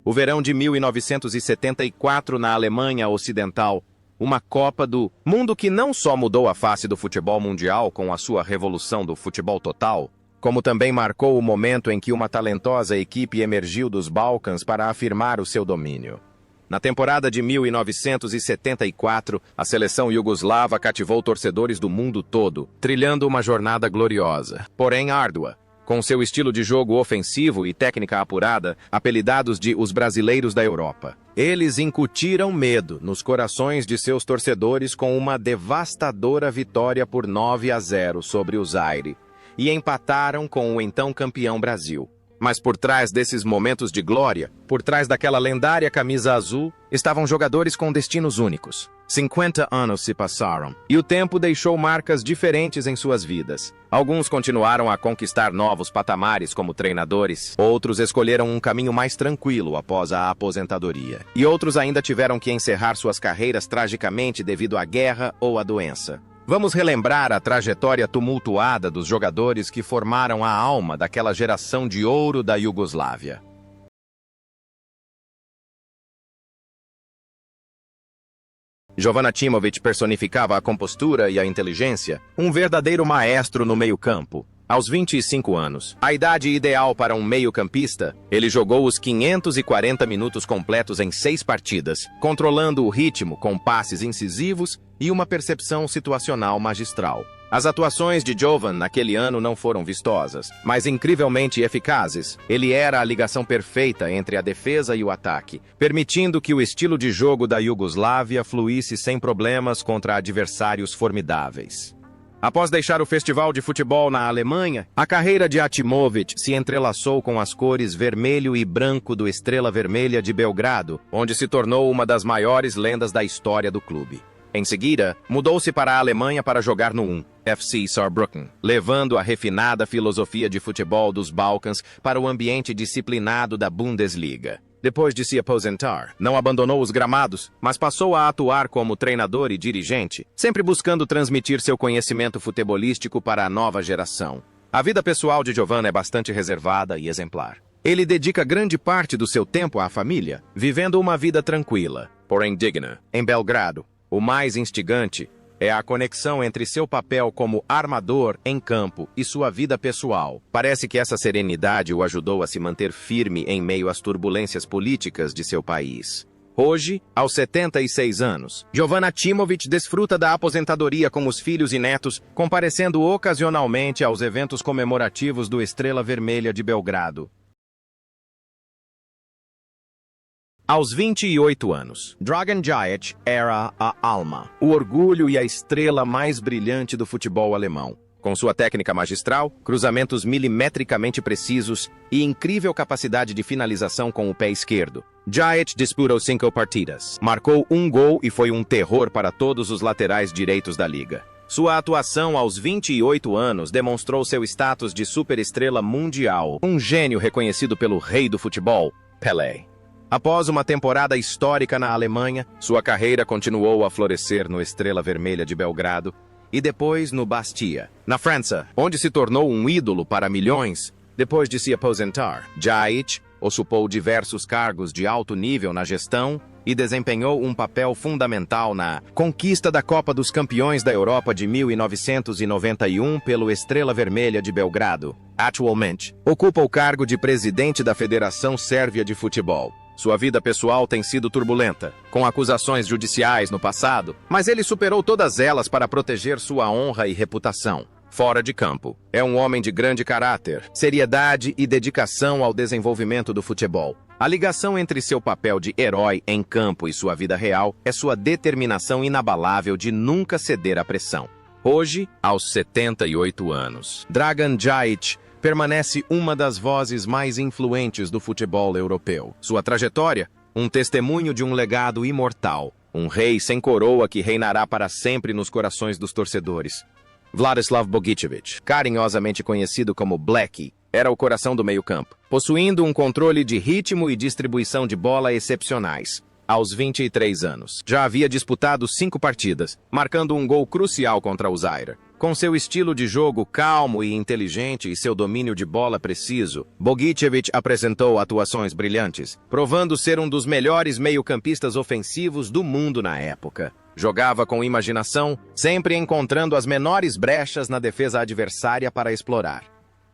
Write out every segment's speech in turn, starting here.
O verão de 1974 na Alemanha Ocidental, uma Copa do Mundo que não só mudou a face do futebol mundial com a sua revolução do futebol total, como também marcou o momento em que uma talentosa equipe emergiu dos Balcãs para afirmar o seu domínio. Na temporada de 1974, a seleção iugoslava cativou torcedores do mundo todo, trilhando uma jornada gloriosa, porém árdua, com seu estilo de jogo ofensivo e técnica apurada, apelidados de os brasileiros da Europa. Eles incutiram medo nos corações de seus torcedores com uma devastadora vitória por 9-0 sobre o Zaire e empataram com o então campeão Brasil. Mas por trás desses momentos de glória, por trás daquela lendária camisa azul, estavam jogadores com destinos únicos. 50 anos se passaram, e o tempo deixou marcas diferentes em suas vidas. Alguns continuaram a conquistar novos patamares como treinadores, outros escolheram um caminho mais tranquilo após a aposentadoria, e outros ainda tiveram que encerrar suas carreiras tragicamente devido à guerra ou à doença. Vamos relembrar a trajetória tumultuada dos jogadores que formaram a alma daquela geração de ouro da Iugoslávia. Jovan Achimović personificava a compostura e a inteligência, um verdadeiro maestro no meio-campo. Aos 25 anos, a idade ideal para um meio-campista, ele jogou os 540 minutos completos em 6 partidas, controlando o ritmo com passes incisivos e uma percepção situacional magistral. As atuações de Jovan naquele ano não foram vistosas, mas incrivelmente eficazes. Ele era a ligação perfeita entre a defesa e o ataque, permitindo que o estilo de jogo da Iugoslávia fluísse sem problemas contra adversários formidáveis. Após deixar o festival de futebol na Alemanha, a carreira de Achimović se entrelaçou com as cores vermelho e branco do Estrela Vermelha de Belgrado, onde se tornou uma das maiores lendas da história do clube. Em seguida, mudou-se para a Alemanha para jogar no FC Saarbrücken, levando a refinada filosofia de futebol dos Balcãs para o ambiente disciplinado da Bundesliga. Depois de se aposentar, não abandonou os gramados, mas passou a atuar como treinador e dirigente, sempre buscando transmitir seu conhecimento futebolístico para a nova geração. A vida pessoal de Jovan é bastante reservada e exemplar. Ele dedica grande parte do seu tempo à família, vivendo uma vida tranquila, porém digna, em Belgrado. O mais instigante é a conexão entre seu papel como armador em campo e sua vida pessoal. Parece que essa serenidade o ajudou a se manter firme em meio às turbulências políticas de seu país. Hoje, aos 76 anos, Jovan Achimović desfruta da aposentadoria com os filhos e netos, comparecendo ocasionalmente aos eventos comemorativos do Estrela Vermelha de Belgrado. Aos 28 anos, Dragan Djajic era a alma, o orgulho e a estrela mais brilhante do futebol alemão. Com sua técnica magistral, cruzamentos milimetricamente precisos e incrível capacidade de finalização com o pé esquerdo, Djajic disputou 5 partidas, marcou 1 gol e foi um terror para todos os laterais direitos da liga. Sua atuação aos 28 anos demonstrou seu status de superestrela mundial, um gênio reconhecido pelo rei do futebol, Pelé. Após uma temporada histórica na Alemanha, sua carreira continuou a florescer no Estrela Vermelha de Belgrado e depois no Bastia, na França, onde se tornou um ídolo para milhões. Depois de se aposentar, Djajic ocupou diversos cargos de alto nível na gestão e desempenhou um papel fundamental na conquista da Copa dos Campeões da Europa de 1991 pelo Estrela Vermelha de Belgrado. Atualmente, ocupa o cargo de presidente da Federação Sérvia de Futebol. Sua vida pessoal tem sido turbulenta, com acusações judiciais no passado, mas ele superou todas elas para proteger sua honra e reputação. Fora de campo, é um homem de grande caráter, seriedade e dedicação ao desenvolvimento do futebol. A ligação entre seu papel de herói em campo e sua vida real é sua determinação inabalável de nunca ceder à pressão. Hoje, aos 78 anos, Dragan Djajic permanece uma das vozes mais influentes do futebol europeu. Sua trajetória, um testemunho de um legado imortal, um rei sem coroa que reinará para sempre nos corações dos torcedores. Vladislav Bogicevic, carinhosamente conhecido como Blacky, era o coração do meio-campo, possuindo um controle de ritmo e distribuição de bola excepcionais. Aos 23 anos, já havia disputado 5 partidas, marcando um gol crucial contra o Zaire. Com seu estilo de jogo calmo e inteligente e seu domínio de bola preciso, Bogicevic apresentou atuações brilhantes, provando ser um dos melhores meio-campistas ofensivos do mundo na época. Jogava com imaginação, sempre encontrando as menores brechas na defesa adversária para explorar.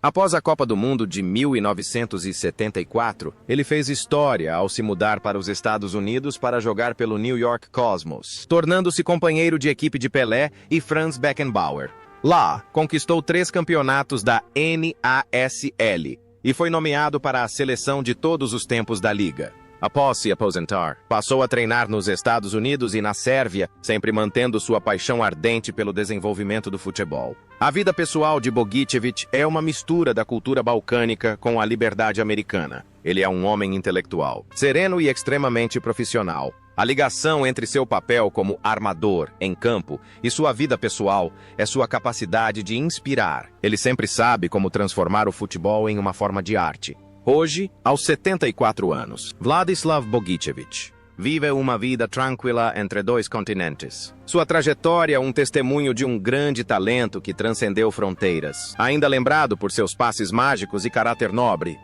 Após a Copa do Mundo de 1974, ele fez história ao se mudar para os Estados Unidos para jogar pelo New York Cosmos, tornando-se companheiro de equipe de Pelé e Franz Beckenbauer. Lá, conquistou 3 campeonatos da NASL e foi nomeado para a seleção de todos os tempos da liga. Após se aposentar, passou a treinar nos Estados Unidos e na Sérvia, sempre mantendo sua paixão ardente pelo desenvolvimento do futebol. A vida pessoal de Bogicevic é uma mistura da cultura balcânica com a liberdade americana. Ele é um homem intelectual, sereno e extremamente profissional. A ligação entre seu papel como armador em campo e sua vida pessoal é sua capacidade de inspirar. Ele sempre sabe como transformar o futebol em uma forma de arte. Hoje, aos 74 anos, Vladislav Bogicevic vive uma vida tranquila entre 2 continentes. Sua trajetória é um testemunho de um grande talento que transcendeu fronteiras, ainda lembrado por seus passes mágicos e caráter nobre.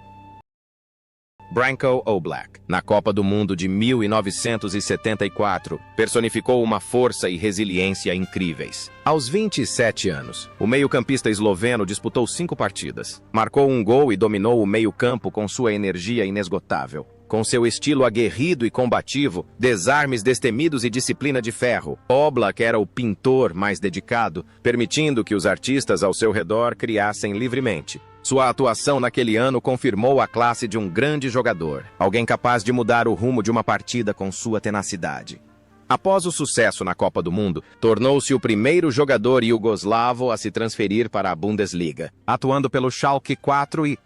Branko Oblak, na Copa do Mundo de 1974, personificou uma força e resiliência incríveis. Aos 27 anos, o meio-campista esloveno disputou 5 partidas, marcou um gol e dominou o meio-campo com sua energia inesgotável. Com seu estilo aguerrido e combativo, desarmes destemidos e disciplina de ferro, Oblak era o pintor mais dedicado, permitindo que os artistas ao seu redor criassem livremente. Sua atuação naquele ano confirmou a classe de um grande jogador, alguém capaz de mudar o rumo de uma partida com sua tenacidade. Após o sucesso na Copa do Mundo, tornou-se o primeiro jogador iugoslavo a se transferir para a Bundesliga, atuando pelo Schalke 4 e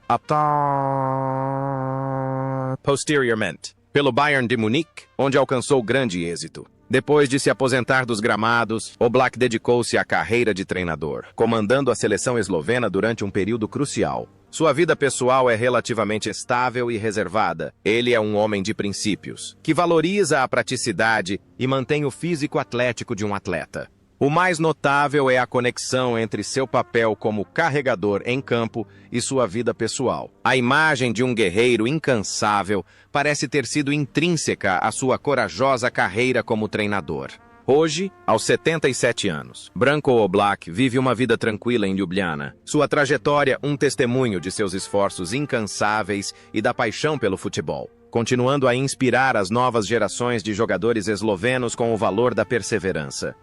posteriormente pelo Bayern de Munique, onde alcançou grande êxito. Depois de se aposentar dos gramados, Oblak dedicou-se à carreira de treinador, comandando a seleção eslovena durante um período crucial. Sua vida pessoal é relativamente estável e reservada. Ele é um homem de princípios, que valoriza a praticidade e mantém o físico atlético de um atleta. O mais notável é a conexão entre seu papel como carregador em campo e sua vida pessoal. A imagem de um guerreiro incansável parece ter sido intrínseca à sua corajosa carreira como treinador. Hoje, aos 77 anos, Branko Oblak vive uma vida tranquila em Ljubljana. Sua trajetória, um testemunho de seus esforços incansáveis e da paixão pelo futebol, continuando a inspirar as novas gerações de jogadores eslovenos com o valor da perseverança.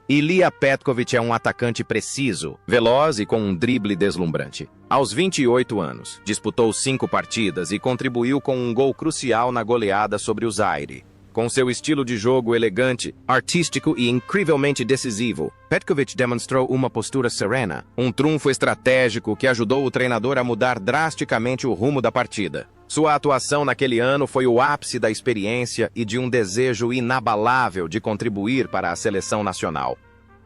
Ilija Petković é um atacante preciso, veloz e com um drible deslumbrante. Aos 28 anos, disputou 5 partidas e contribuiu com um gol crucial na goleada sobre o Zaire. Com seu estilo de jogo elegante, artístico e incrivelmente decisivo, Petković demonstrou uma postura serena, um trunfo estratégico que ajudou o treinador a mudar drasticamente o rumo da partida. Sua atuação naquele ano foi o ápice da experiência e de um desejo inabalável de contribuir para a seleção nacional.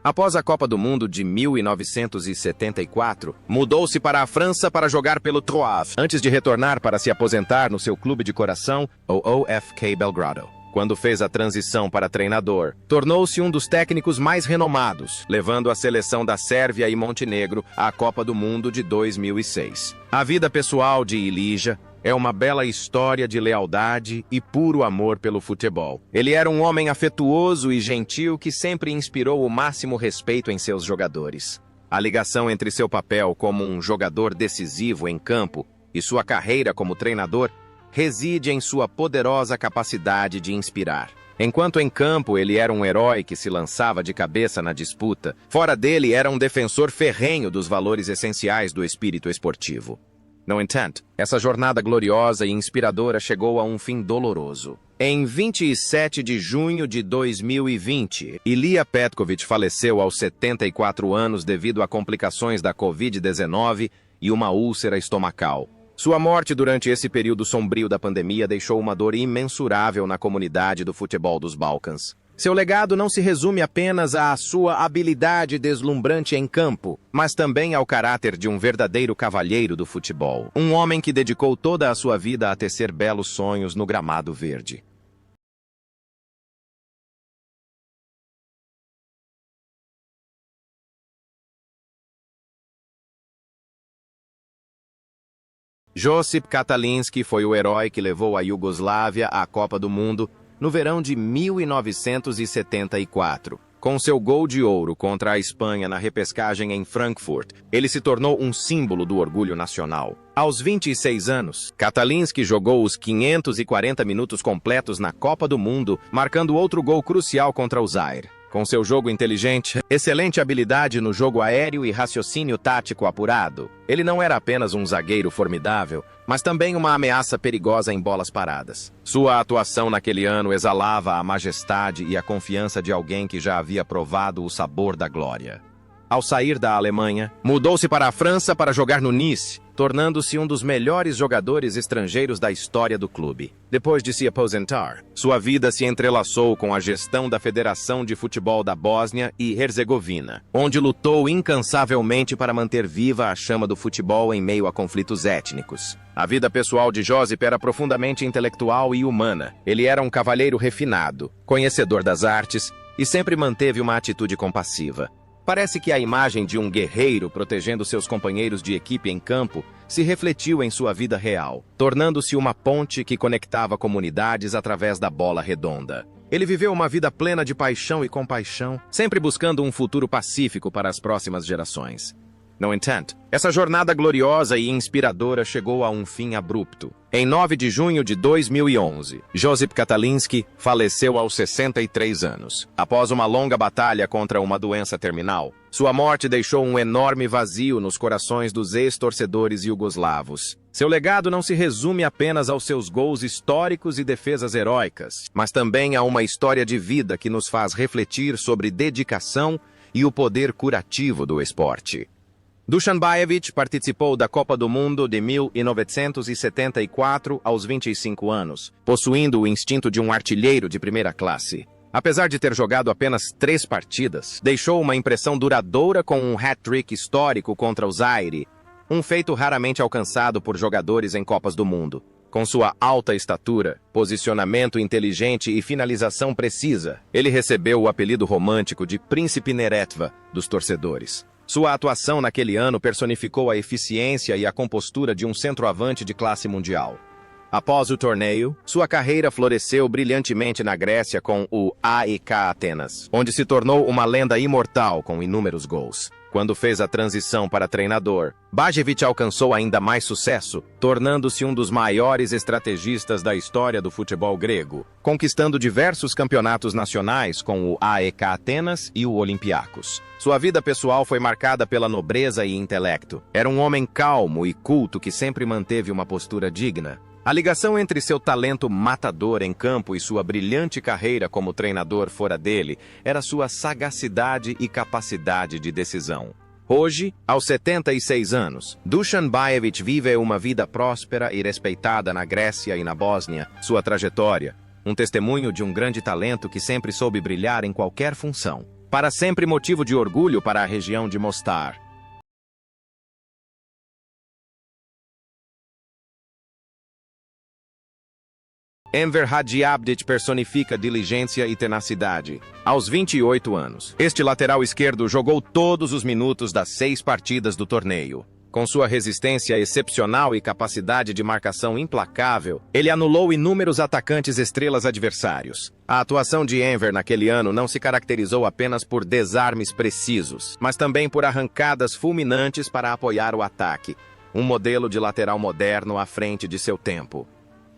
Após a Copa do Mundo de 1974, mudou-se para a França para jogar pelo Troyes, antes de retornar para se aposentar no seu clube de coração, o OFK Belgrado. Quando fez a transição para treinador, tornou-se um dos técnicos mais renomados, levando a seleção da Sérvia e Montenegro à Copa do Mundo de 2006. A vida pessoal de Ilija é uma bela história de lealdade e puro amor pelo futebol. Ele era um homem afetuoso e gentil que sempre inspirou o máximo respeito em seus jogadores. A ligação entre seu papel como um jogador decisivo em campo e sua carreira como treinador reside em sua poderosa capacidade de inspirar. Enquanto em campo ele era um herói que se lançava de cabeça na disputa, fora dele era um defensor ferrenho dos valores essenciais do espírito esportivo. No entanto, essa jornada gloriosa e inspiradora chegou a um fim doloroso. Em 27 de junho de 2020, Ilija Petković faleceu aos 74 anos devido a complicações da Covid-19 e uma úlcera estomacal. Sua morte durante esse período sombrio da pandemia deixou uma dor imensurável na comunidade do futebol dos Balcãs. Seu legado não se resume apenas à sua habilidade deslumbrante em campo, mas também ao caráter de um verdadeiro cavalheiro do futebol. Um homem que dedicou toda a sua vida a tecer belos sonhos no gramado verde. Josip Katalinski foi o herói que levou a Iugoslávia à Copa do Mundo no verão de 1974. Com seu gol de ouro contra a Espanha na repescagem em Frankfurt, ele se tornou um símbolo do orgulho nacional. Aos 26 anos, Katalinski jogou os 540 minutos completos na Copa do Mundo, marcando outro gol crucial contra o Zaire. Com seu jogo inteligente, excelente habilidade no jogo aéreo e raciocínio tático apurado, ele não era apenas um zagueiro formidável, mas também uma ameaça perigosa em bolas paradas. Sua atuação naquele ano exalava a majestade e a confiança de alguém que já havia provado o sabor da glória. Ao sair da Alemanha, mudou-se para a França para jogar no Nice, tornando-se um dos melhores jogadores estrangeiros da história do clube. Depois de se aposentar, sua vida se entrelaçou com a gestão da Federação de Futebol da Bósnia e Herzegovina, onde lutou incansavelmente para manter viva a chama do futebol em meio a conflitos étnicos. A vida pessoal de Josip era profundamente intelectual e humana. Ele era um cavalheiro refinado, conhecedor das artes e sempre manteve uma atitude compassiva. Parece que a imagem de um guerreiro protegendo seus companheiros de equipe em campo se refletiu em sua vida real, tornando-se uma ponte que conectava comunidades através da bola redonda. Ele viveu uma vida plena de paixão e compaixão, sempre buscando um futuro pacífico para as próximas gerações. No entanto, essa jornada gloriosa e inspiradora chegou a um fim abrupto. Em 9 de junho de 2011, Josip Katalinski faleceu aos 63 anos, após uma longa batalha contra uma doença terminal. Sua morte deixou um enorme vazio nos corações dos ex-torcedores iugoslavos. Seu legado não se resume apenas aos seus gols históricos e defesas heróicas, mas também a uma história de vida que nos faz refletir sobre dedicação e o poder curativo do esporte. Dusan Bajević participou da Copa do Mundo de 1974 aos 25 anos, possuindo o instinto de um artilheiro de primeira classe. Apesar de ter jogado apenas 3 partidas, deixou uma impressão duradoura com um hat-trick histórico contra o Zaire, um feito raramente alcançado por jogadores em Copas do Mundo. Com sua alta estatura, posicionamento inteligente e finalização precisa, ele recebeu o apelido romântico de Príncipe Neretva dos torcedores. Sua atuação naquele ano personificou a eficiência e a compostura de um centroavante de classe mundial. Após o torneio, sua carreira floresceu brilhantemente na Grécia com o AEK Atenas, onde se tornou uma lenda imortal com inúmeros gols. Quando fez a transição para treinador, Bajević alcançou ainda mais sucesso, tornando-se um dos maiores estrategistas da história do futebol grego, conquistando diversos campeonatos nacionais com o AEK Atenas e o Olympiacos. Sua vida pessoal foi marcada pela nobreza e intelecto. Era um homem calmo e culto que sempre manteve uma postura digna. A ligação entre seu talento matador em campo e sua brilhante carreira como treinador fora dele era sua sagacidade e capacidade de decisão. Hoje, aos 76 anos, Dusan Bajević vive uma vida próspera e respeitada na Grécia e na Bósnia. Sua trajetória, um testemunho de um grande talento que sempre soube brilhar em qualquer função. Para sempre motivo de orgulho para a região de Mostar. Enver Hadžiabdić personifica diligência e tenacidade. Aos 28 anos, este lateral esquerdo jogou todos os minutos das 6 partidas do torneio. Com sua resistência excepcional e capacidade de marcação implacável, ele anulou inúmeros atacantes estrelas adversários. A atuação de Enver naquele ano não se caracterizou apenas por desarmes precisos, mas também por arrancadas fulminantes para apoiar o ataque, um modelo de lateral moderno à frente de seu tempo.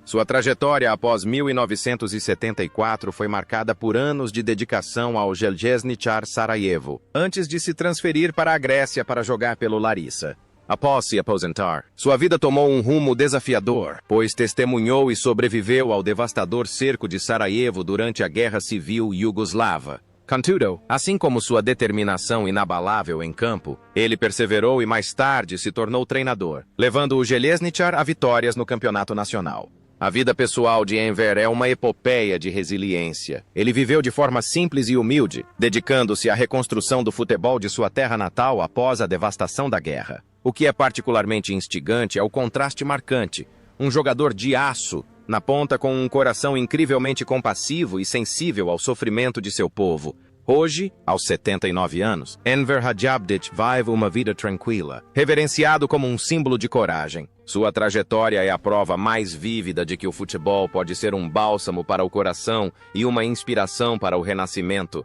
Sua trajetória após 1974 foi marcada por anos de dedicação ao Željezničar Sarajevo, antes de se transferir para a Grécia para jogar pelo Larissa. Após se aposentar, sua vida tomou um rumo desafiador, pois testemunhou e sobreviveu ao devastador cerco de Sarajevo durante a Guerra Civil Iugoslava. Contudo, assim como sua determinação inabalável em campo, ele perseverou e mais tarde se tornou treinador, levando o Željezničar a vitórias no campeonato nacional. A vida pessoal de Enver é uma epopeia de resiliência. Ele viveu de forma simples e humilde, dedicando-se à reconstrução do futebol de sua terra natal após a devastação da guerra. O que é particularmente instigante é o contraste marcante. Um jogador de aço, na ponta com um coração incrivelmente compassivo e sensível ao sofrimento de seu povo. Hoje, aos 79 anos, Enver Hadžiabdić vive uma vida tranquila, reverenciado como um símbolo de coragem. Sua trajetória é a prova mais vívida de que o futebol pode ser um bálsamo para o coração e uma inspiração para o renascimento.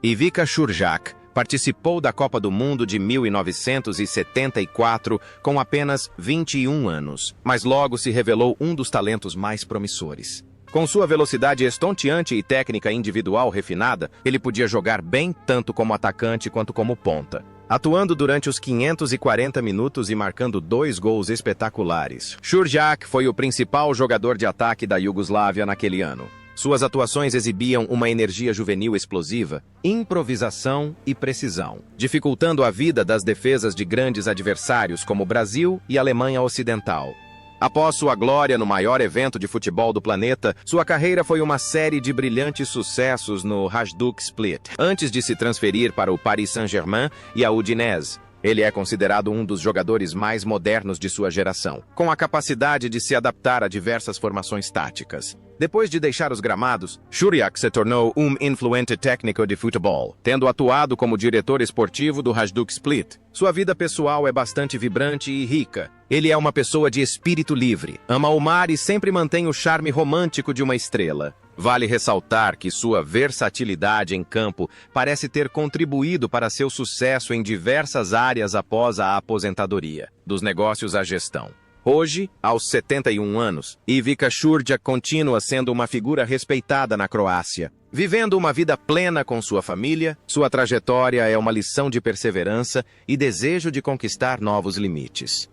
Ivica Shurjak participou da Copa do Mundo de 1974 com apenas 21 anos, mas logo se revelou um dos talentos mais promissores. Com sua velocidade estonteante e técnica individual refinada, ele podia jogar bem tanto como atacante quanto como ponta. Atuando durante os 540 minutos e marcando 2 gols espetaculares, Shurjak foi o principal jogador de ataque da Iugoslávia naquele ano. Suas atuações exibiam uma energia juvenil explosiva, improvisação e precisão, dificultando a vida das defesas de grandes adversários como Brasil e Alemanha Ocidental. Após sua glória no maior evento de futebol do planeta, sua carreira foi uma série de brilhantes sucessos no Hajduk Split, antes de se transferir para o Paris Saint-Germain e a Udinese. Ele é considerado um dos jogadores mais modernos de sua geração, com a capacidade de se adaptar a diversas formações táticas. Depois de deixar os gramados, Shurjak se tornou um influente técnico de futebol, tendo atuado como diretor esportivo do Hajduk Split. Sua vida pessoal é bastante vibrante e rica. Ele é uma pessoa de espírito livre, ama o mar e sempre mantém o charme romântico de uma estrela. Vale ressaltar que sua versatilidade em campo parece ter contribuído para seu sucesso em diversas áreas após a aposentadoria, dos negócios à gestão. Hoje, aos 71 anos, Ivica Shurjak continua sendo uma figura respeitada na Croácia. Vivendo uma vida plena com sua família, sua trajetória é uma lição de perseverança e desejo de conquistar novos limites.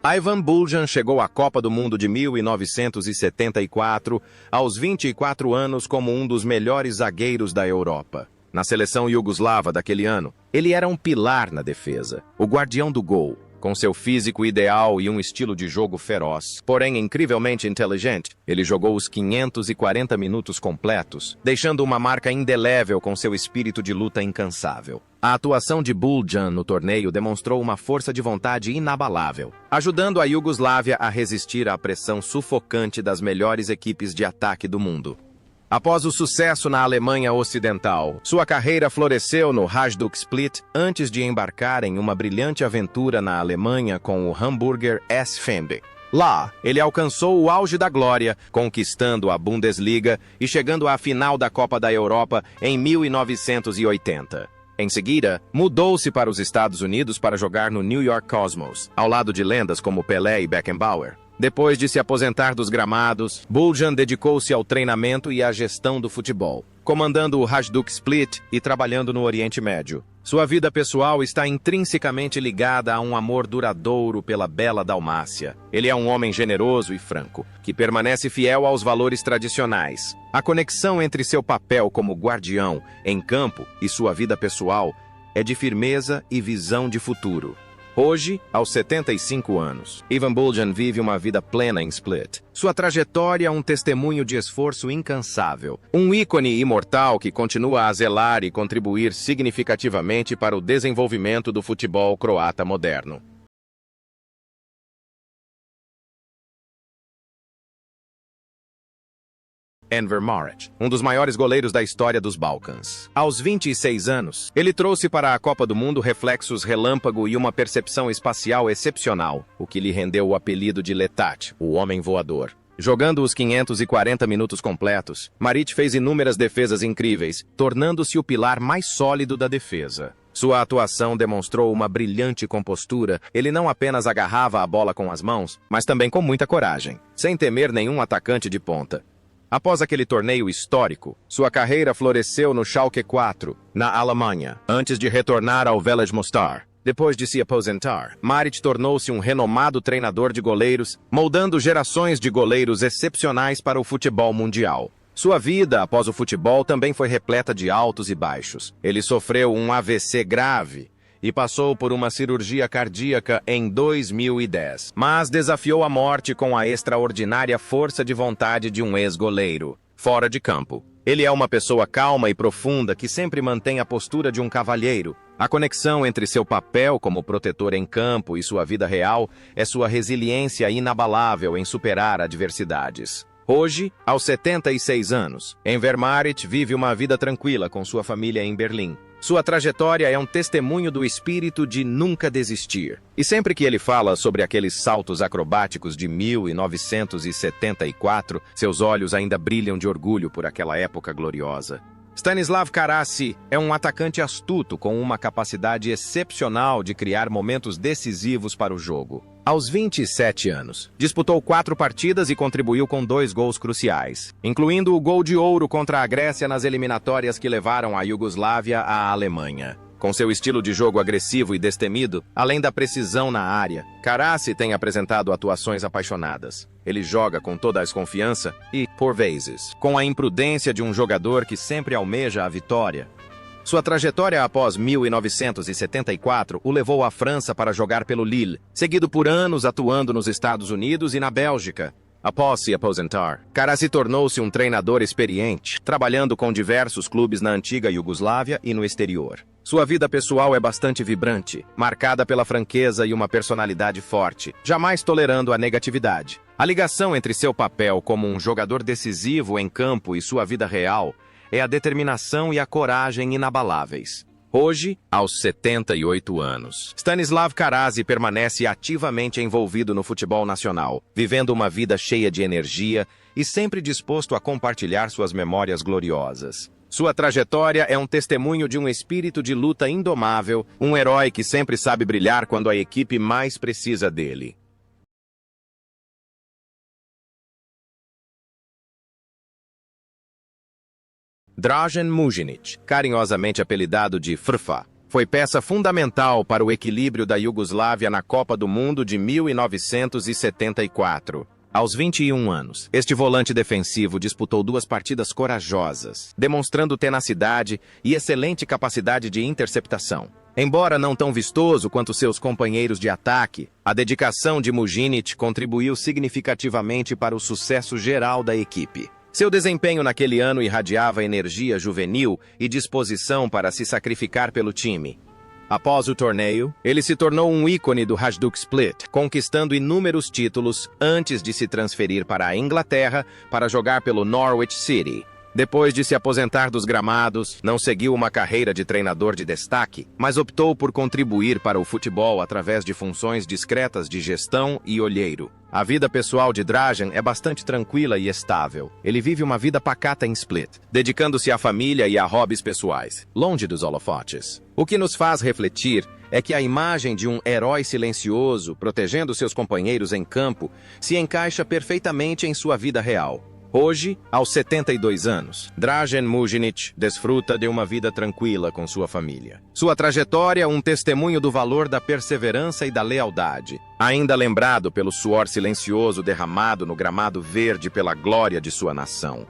Ivan Buljan chegou à Copa do Mundo de 1974 aos 24 anos como um dos melhores zagueiros da Europa. Na seleção iugoslava daquele ano, ele era um pilar na defesa, o guardião do gol. Com seu físico ideal e um estilo de jogo feroz, porém incrivelmente inteligente, ele jogou os 540 minutos completos, deixando uma marca indelével com seu espírito de luta incansável. A atuação de Buljan no torneio demonstrou uma força de vontade inabalável, ajudando a Iugoslávia a resistir à pressão sufocante das melhores equipes de ataque do mundo. Após o sucesso na Alemanha Ocidental, sua carreira floresceu no Hajduk Split antes de embarcar em uma brilhante aventura na Alemanha com o Hamburger SV. Lá, ele alcançou o auge da glória, conquistando a Bundesliga e chegando à final da Copa da Europa em 1980. Em seguida, mudou-se para os Estados Unidos para jogar no New York Cosmos, ao lado de lendas como Pelé e Beckenbauer. Depois de se aposentar dos gramados, Buljan dedicou-se ao treinamento e à gestão do futebol, comandando o Hajduk Split e trabalhando no Oriente Médio. Sua vida pessoal está intrinsecamente ligada a um amor duradouro pela bela Dalmácia. Ele é um homem generoso e franco, que permanece fiel aos valores tradicionais. A conexão entre seu papel como guardião em campo e sua vida pessoal é de firmeza e visão de futuro. Hoje, aos 75 anos, Ivan Buljan vive uma vida plena em Split. Sua trajetória é um testemunho de esforço incansável. Um ícone imortal que continua a zelar e contribuir significativamente para o desenvolvimento do futebol croata moderno. Enver Maric, um dos maiores goleiros da história dos Balcãs. Aos 26 anos, ele trouxe para a Copa do Mundo reflexos relâmpago e uma percepção espacial excepcional, o que lhe rendeu o apelido de Letat, o homem voador. Jogando os 540 minutos completos, Maric fez inúmeras defesas incríveis, tornando-se o pilar mais sólido da defesa. Sua atuação demonstrou uma brilhante compostura. Ele não apenas agarrava a bola com as mãos, mas também com muita coragem, sem temer nenhum atacante de ponta. Após aquele torneio histórico, sua carreira floresceu no Schalke 4, na Alemanha, antes de retornar ao Velej Mostar. Depois de se aposentar, Maric tornou-se um renomado treinador de goleiros, moldando gerações de goleiros excepcionais para o futebol mundial. Sua vida após o futebol também foi repleta de altos e baixos. Ele sofreu um AVC grave e passou por uma cirurgia cardíaca em 2010, mas desafiou a morte com a extraordinária força de vontade de um ex-goleiro. Fora de campo, ele é uma pessoa calma e profunda que sempre mantém a postura de um cavalheiro. A conexão entre seu papel como protetor em campo e sua vida real é sua resiliência inabalável em superar adversidades. Hoje, aos 76 anos, Enver Maric vive uma vida tranquila com sua família em Berlim. Sua trajetória é um testemunho do espírito de nunca desistir. E sempre que ele fala sobre aqueles saltos acrobáticos de 1974, seus olhos ainda brilham de orgulho por aquela época gloriosa. Stanislav Karasi é um atacante astuto com uma capacidade excepcional de criar momentos decisivos para o jogo. Aos 27 anos, disputou 4 partidas e contribuiu com 2 gols cruciais, incluindo o gol de ouro contra a Grécia nas eliminatórias que levaram a Iugoslávia à Alemanha. Com seu estilo de jogo agressivo e destemido, além da precisão na área, Karasi tem apresentado atuações apaixonadas. Ele joga com toda a desconfiança e, por vezes, com a imprudência de um jogador que sempre almeja a vitória. Sua trajetória após 1974 o levou à França para jogar pelo Lille, seguido por anos atuando nos Estados Unidos e na Bélgica. Após se aposentar, Karasi tornou-se um treinador experiente, trabalhando com diversos clubes na antiga Iugoslávia e no exterior. Sua vida pessoal é bastante vibrante, marcada pela franqueza e uma personalidade forte, jamais tolerando a negatividade. A ligação entre seu papel como um jogador decisivo em campo e sua vida real é a determinação e a coragem inabaláveis. Hoje, aos 78 anos, Stanislav Karasi permanece ativamente envolvido no futebol nacional, vivendo uma vida cheia de energia e sempre disposto a compartilhar suas memórias gloriosas. Sua trajetória é um testemunho de um espírito de luta indomável, um herói que sempre sabe brilhar quando a equipe mais precisa dele. Dražen Mujinić, carinhosamente apelidado de Frfa, foi peça fundamental para o equilíbrio da Iugoslávia na Copa do Mundo de 1974. Aos 21 anos, este volante defensivo disputou 2 partidas corajosas, demonstrando tenacidade e excelente capacidade de interceptação. Embora não tão vistoso quanto seus companheiros de ataque, a dedicação de Mujinić contribuiu significativamente para o sucesso geral da equipe. Seu desempenho naquele ano irradiava energia juvenil e disposição para se sacrificar pelo time. Após o torneio, ele se tornou um ícone do Hajduk Split, conquistando inúmeros títulos antes de se transferir para a Inglaterra para jogar pelo Norwich City. Depois de se aposentar dos gramados, não seguiu uma carreira de treinador de destaque, mas optou por contribuir para o futebol através de funções discretas de gestão e olheiro. A vida pessoal de Dražen é bastante tranquila e estável. Ele vive uma vida pacata em Split, dedicando-se à família e a hobbies pessoais, longe dos holofotes. O que nos faz refletir é que a imagem de um herói silencioso, protegendo seus companheiros em campo, se encaixa perfeitamente em sua vida real. Hoje, aos 72 anos, Dražen Mujinić desfruta de uma vida tranquila com sua família. Sua trajetória é um testemunho do valor da perseverança e da lealdade, ainda lembrado pelo suor silencioso derramado no gramado verde pela glória de sua nação.